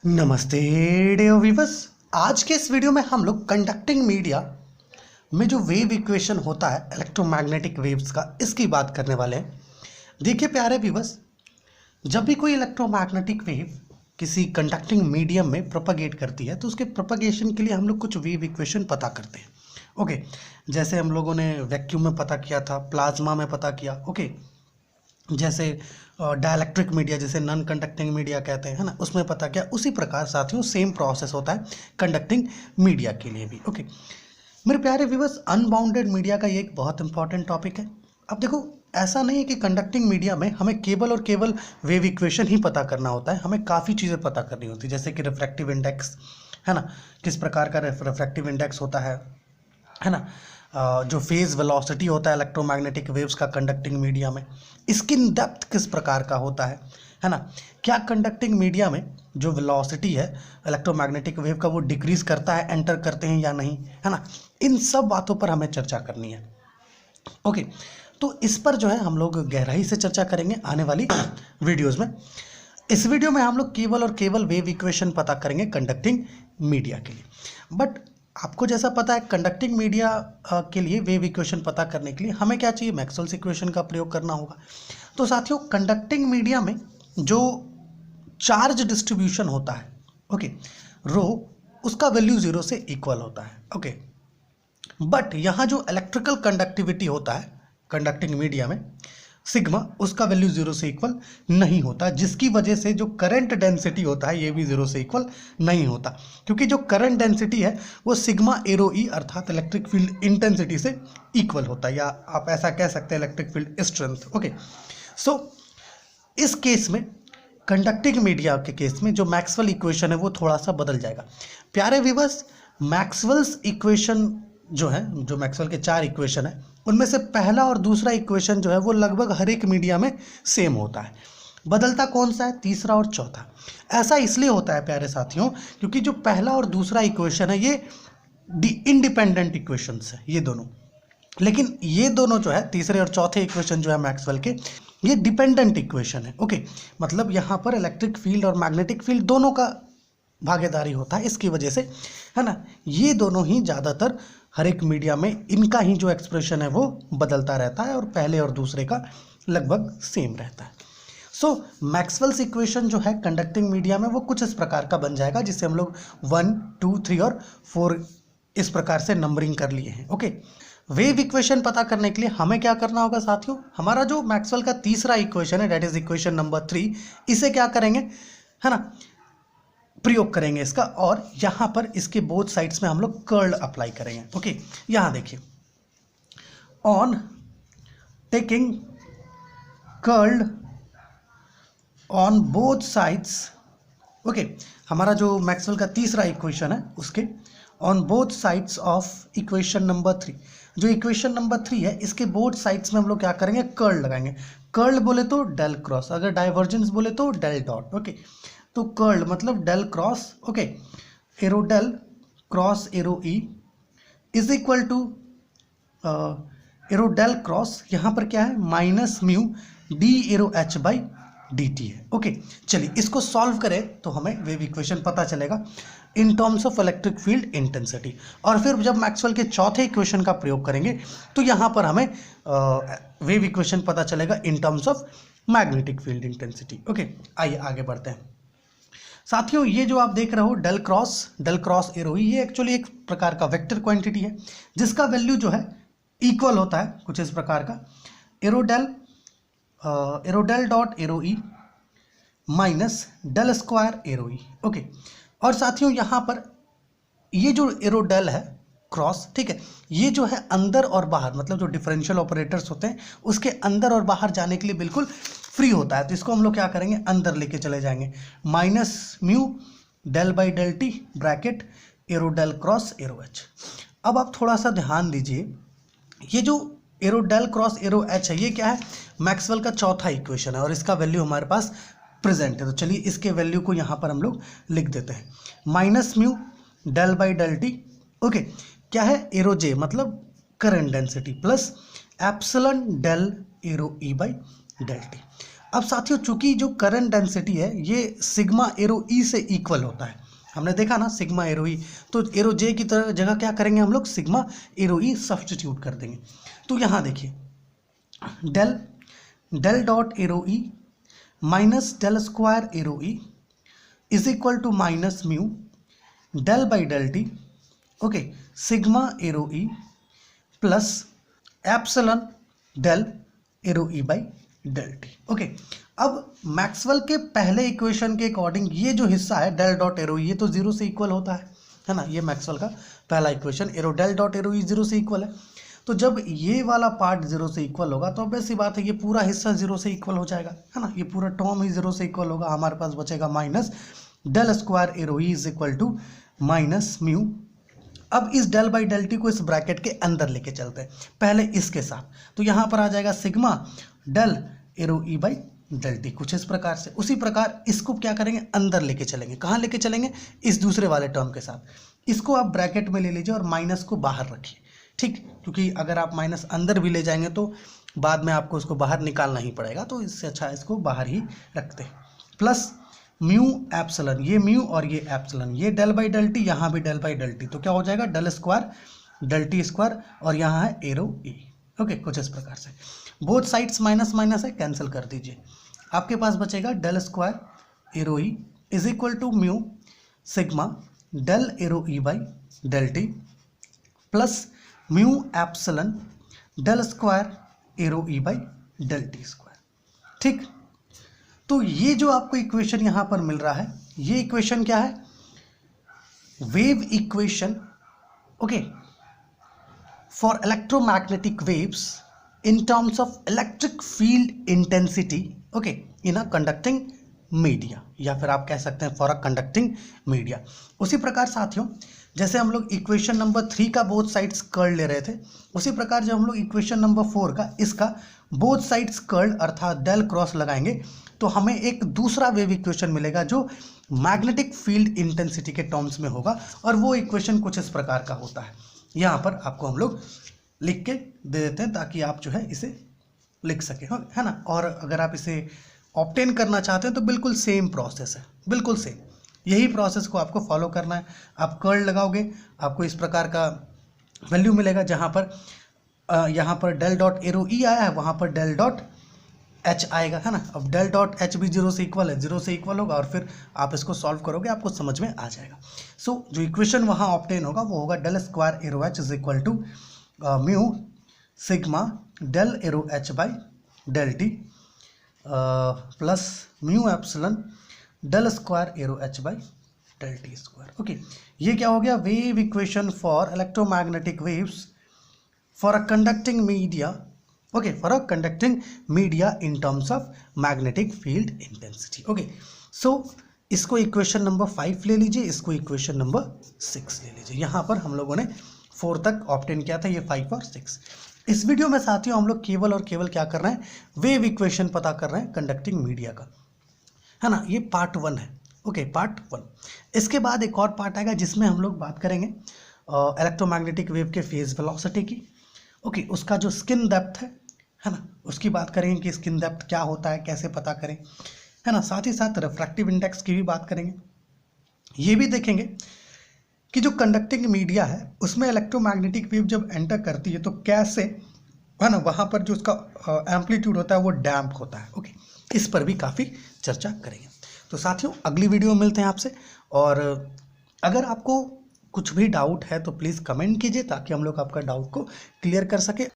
नमस्ते dear viewers. आज के इस वीडियो में हम लोग कंडक्टिंग मीडिया में जो वेव इक्वेशन होता है इलेक्ट्रोमैग्नेटिक वेव्स का, इसकी बात करने वाले हैं। देखिए प्यारे व्यूअर्स, जब भी कोई इलेक्ट्रोमैग्नेटिक वेव किसी कंडक्टिंग मीडियम में प्रोपगेट करती है तो उसके प्रोपगेशन के लिए हम लोग कुछ वेव इक्वेशन पता करते हैं। ओके, जैसे हम लोगों ने वैक्यूम में पता किया था, प्लाज्मा में पता किया। ओके, जैसे डाइलेक्ट्रिक मीडिया, जैसे नॉन कंडक्टिंग मीडिया कहते हैं, है ना, उसमें पता किया। उसी प्रकार साथियों सेम प्रोसेस होता है कंडक्टिंग मीडिया के लिए भी। ओके मेरे प्यारे व्यूअर्स, अनबाउंडेड मीडिया का ये एक बहुत इंपॉर्टेंट टॉपिक है। अब देखो, ऐसा नहीं है कि कंडक्टिंग मीडिया में हमें केवल और केवल वेव इक्वेशन ही पता करना होता है, हमें काफ़ी चीज़ें पता करनी होती है। जैसे कि रिफ्रैक्टिव इंडेक्स, है ना, किस प्रकार का रिफ्रैक्टिव इंडेक्स होता है ना, जो फेज वेलोसिटी होता है इलेक्ट्रोमैग्नेटिक वेव्स का कंडक्टिंग मीडिया में, स्किन डेप्थ किस प्रकार का होता है ना, क्या कंडक्टिंग मीडिया में जो वेलोसिटी है इलेक्ट्रोमैग्नेटिक वेव का वो डिक्रीज करता है एंटर करते हैं या नहीं, है ना, इन सब बातों पर हमें चर्चा करनी है। ओके, तो इस पर जो है हम लोग गहराई से चर्चा करेंगे आने वाली वीडियोज़ में। इस वीडियो में हम लोग केवल और केवल वेव इक्वेशन पता करेंगे कंडक्टिंग मीडिया के लिए। बट आपको जैसा पता है, कंडक्टिंग मीडिया के लिए वेव इक्वेशन पता करने के लिए हमें क्या चाहिए, मैक्सवेल्स इक्वेशन का प्रयोग करना होगा। तो साथियों, कंडक्टिंग मीडिया में जो चार्ज डिस्ट्रीब्यूशन होता है, ओके, रो, उसका वैल्यू 0 से इक्वल होता है। ओके, बट यहाँ जो इलेक्ट्रिकल कंडक्टिविटी होता है कंडक्टिंग मीडिया में, सिग्मा, उसका वैल्यू 0 से इक्वल नहीं होता, जिसकी वजह से जो करंट डेंसिटी होता है ये भी 0 से इक्वल नहीं होता, क्योंकि जो करंट डेंसिटी है वो सिग्मा एरो ई अर्थात इलेक्ट्रिक फील्ड इंटेंसिटी से इक्वल होता है, या आप ऐसा कह सकते हैं इलेक्ट्रिक फील्ड स्ट्रेंथ। ओके, सो इस केस में, कंडक्टिंग मीडिया के केस में जो मैक्सवेल इक्वेशन है वो थोड़ा सा बदल जाएगा। प्यारे व्यूअर्स, मैक्सवेल्स इक्वेशन जो है, जो मैक्सवेल के 4 इक्वेशन है, उनमें से पहला और दूसरा इक्वेशन जो है वो लगभग हर एक मीडिया में सेम होता है। बदलता कौन सा है, तीसरा और चौथा। ऐसा इसलिए होता है प्यारे साथियों, क्योंकि जो पहला और दूसरा इक्वेशन है ये इंडिपेंडेंट इक्वेशंस है ये दोनों, लेकिन ये दोनों जो है तीसरे और चौथे इक्वेशन जो है मैक्सवेल के, ये डिपेंडेंट इक्वेशन है। ओके, मतलब यहाँ पर इलेक्ट्रिक फील्ड और मैग्नेटिक फील्ड दोनों का भागीदारी होता है, इसकी वजह से, है ना, ये दोनों ही ज़्यादातर हर एक मीडिया में इनका ही जो एक्सप्रेशन है वो बदलता रहता है और पहले और दूसरे का लगभग सेम रहता है। सो मैक्सवेल्स इक्वेशन जो है कंडक्टिंग मीडिया में वो कुछ इस प्रकार का बन जाएगा, जिससे हम लोग 1, 2, 3 और 4 इस प्रकार से नंबरिंग कर लिए हैं। ओके, वेव इक्वेशन पता करने के लिए हमें क्या करना होगा साथियों, हमारा जो मैक्सवेल का तीसरा इक्वेशन है दैट इज इक्वेशन नंबर 3, इसे क्या करेंगे, है ना, प्रयोग करेंगे इसका, और यहाँ पर इसके बोथ साइड्स में हम लोग कर्ल अप्लाई करेंगे। ओके, यहाँ देखिए, on taking curl on both sides. Okay, हमारा जो मैक्सवेल का तीसरा इक्वेशन है उसके on both sides of equation number 3, जो इक्वेशन नंबर 3 है इसके बोथ साइड्स में हम लोग क्या करेंगे, कर्ल लगाएंगे। कर्ल बोले तो डेल क्रॉस, अगर डाइवर्जेंस बोले तो डेल डॉट। ओके, तो कर्ल मतलब del cross, okay, arrow del cross arrow E is equal to arrow del cross, यहाँ पर क्या है, minus mu D arrow H by D T है। ओके, चलिए इसको सॉल्व करें तो हमें वेव इक्वेशन पता चलेगा इन terms of electric field intensity, और फिर जब मैक्सवेल के चौथे इक्वेशन का प्रयोग करेंगे तो यहाँ पर हमें वेव इक्वेशन पता चलेगा इन terms of magnetic field intensity. Okay, आइए आगे बढ़ते हैं साथियों। ये जो आप देख रहे हो डेल क्रॉस एरो, ये एक्चुअली एक प्रकार का वेक्टर क्वांटिटी है जिसका वैल्यू जो है इक्वल होता है कुछ इस प्रकार का, arrow del dot arrow E minus del square arrow ई। ओके, और साथियों यहाँ पर ये जो एरो डेल है क्रॉस, ठीक है, ये जो है अंदर और बाहर, मतलब जो डिफरेंशियल ऑपरेटर्स होते हैं उसके अंदर और बाहर जाने के लिए बिल्कुल फ्री होता है, तो इसको हम लोग क्या करेंगे, अंदर लेके चले जाएंगे, minus mu del by del T bracket arrow del cross arrow H. अब आप थोड़ा सा ध्यान दीजिए, ये जो arrow del cross arrow H है ये क्या है, मैक्सवेल का चौथा इक्वेशन है और इसका वैल्यू हमारे पास प्रेजेंट है। तो चलिए इसके वैल्यू को यहाँ पर हम लोग लिख देते हैं, minus mu del by del T, okay, क्या है, एरो जे मतलब current density, plus epsilon del arrow E by del T. अब साथियों चूंकि जो करंट डेंसिटी है ये सिग्मा एरो ई से इक्वल होता है, हमने देखा ना सिग्मा एरो ई, तो एरो जे की तरह जगह क्या करेंगे हम लोग सिग्मा एरो ई सब्सटीट्यूट कर देंगे। तो यहाँ देखिए del del dot arrow E minus del square arrow E is equal to minus mu del by del T, okay, sigma arrow E plus epsilon del arrow E by del T. Okay, अब Maxwell के पहले equation के according ये जो हिस्सा है del dot arrow ये तो जीरो से इक्वल होता है ना, ये मैक्सवेल का पहला equation arrow del dot arrow E zero से इक्वल है। तो जब ये वाला पार्ट जीरो से इक्वल होगा तो ऑब्वियस सी बात है ये पूरा हिस्सा जीरो से इक्वल हो जाएगा, है ना, ये पूरा टर्म ही जीरो से इक्वल होगा। हमारे पास बचेगा minus del square arrow E is equal to minus mu. अब इस डेल बाई डेल टी को इस ब्रैकेट के अंदर लेके चलते हैं, पहले इसके साथ, तो यहाँ पर आ जाएगा sigma del arrow E by del T, कुछ इस प्रकार से। उसी प्रकार इसको क्या करेंगे, अंदर लेके चलेंगे। कहाँ लेके चलेंगे, इस दूसरे वाले टर्म के साथ। इसको आप ब्रैकेट में ले लीजिए और माइनस को बाहर रखिए, ठीक, क्योंकि अगर आप माइनस अंदर भी ले जाएंगे तो बाद में आपको इसको बाहर निकालना ही पड़ेगा, तो इससे अच्छा इसको बाहर ही रखते हैं। प्लस म्यू एप्सिलॉन, ये म्यू और ये एप्सिलॉन, ये डेल बाई डेल टी, यहाँ भी डेल बाई डेल टी, तो क्या हो जाएगा del square del T square, और यहाँ है एरो ई। ओके, कुछ इस प्रकार से बोथ साइड्स माइनस माइनस है, कैंसिल कर दीजिए। आपके पास बचेगा del square arrow E is equal to mu sigma del arrow E by del T plus mu epsilon del square arrow E by del T square, ठीक। तो ये जो आपको इक्वेशन यहाँ पर मिल रहा है, ये इक्वेशन क्या है, wave equation, okay, for electromagnetic waves in terms of electric field intensity, okay, in a conducting media, या फिर आप कह सकते हैं for a conducting media। उसी प्रकार साथियों जैसे हम लोग इक्वेशन नंबर 3 का बोथ साइड्स कर्ल ले रहे थे, उसी प्रकार जब हम लोग इक्वेशन नंबर 4 का इसका बोथ साइड्स कर्ल अर्थात डेल क्रॉस लगाएंगे तो हमें एक दूसरा वेव इक्वेशन मिलेगा जो मैग्नेटिक फील्ड इंटेंसिटी के टर्म्स में होगा, और वो इक्वेशन कुछ इस प्रकार का होता है। यहाँ पर आपको हम लोग लिख के दे देते हैं ताकि आप जो है इसे लिख सकें, है ना। और अगर आप इसे ऑब्टेन करना चाहते हैं तो बिल्कुल सेम प्रोसेस है, बिल्कुल सेम, यही प्रोसेस को आपको फॉलो करना है। आप कर्ल लगाओगे, आपको इस प्रकार का वैल्यू मिलेगा, जहाँ पर यहाँ पर डेल डॉट एरो ई आया है, वहाँ पर डेल डॉट एच आएगा, है ना। अब डेल डॉट एच भी जीरो से इक्वल है, जीरो से इक्वल होगा, और फिर आप इसको सॉल्व करोगे आपको समझ में आ जाएगा। सो जो इक्वेशन वहाँ ऑब्टेन होगा वो होगा del square arrow H is equal to mu sigma del arrow H by del T plus mu epsilon del square arrow H by del T square. Okay, ये क्या हो गया, wave equation for electromagnetic waves for a conducting media, okay, for a conducting media in terms of magnetic field intensity. Okay, so इसको equation number 5 ले लीजिए, इसको equation number 6 ले लीजिए। यहाँ पर हम लोगों ने 4 तक ऑब्टेन किया था, ये 5 और 6। इस वीडियो में साथियों हम लोग केवल और केवल क्या कर रहे हैं, वेव इक्वेशन पता कर रहे हैं कंडक्टिंग मीडिया का, है ना। ये पार्ट 1 है, ओके, पार्ट 1। इसके बाद एक और पार्ट आएगा जिसमें हम लोग बात करेंगे इलेक्ट्रोमैग्नेटिक वेव के फेज वेलोसिटी की, ओके, उसका जो स्किन डेप्थ है ना, उसकी बात करेंगे कि स्किन डेप्थ क्या होता है, कैसे पता करें, है ना। साथ ही साथ रिफ्रैक्टिव इंडेक्स की भी बात करेंगे। ये भी देखेंगे कि जो कंडक्टिंग मीडिया है उसमें इलेक्ट्रोमैग्नेटिक वेव जब एंटर करती है तो कैसे, है ना, वहाँ पर जो उसका एम्पलीट्यूड होता है वो डैम्प होता है। ओके, इस पर भी काफ़ी चर्चा करेंगे। तो साथियों अगली वीडियो में मिलते हैं आपसे, और अगर आपको कुछ भी डाउट है तो प्लीज़ कमेंट कीजिए ताकि हम लोग आपका डाउट को क्लियर कर सके।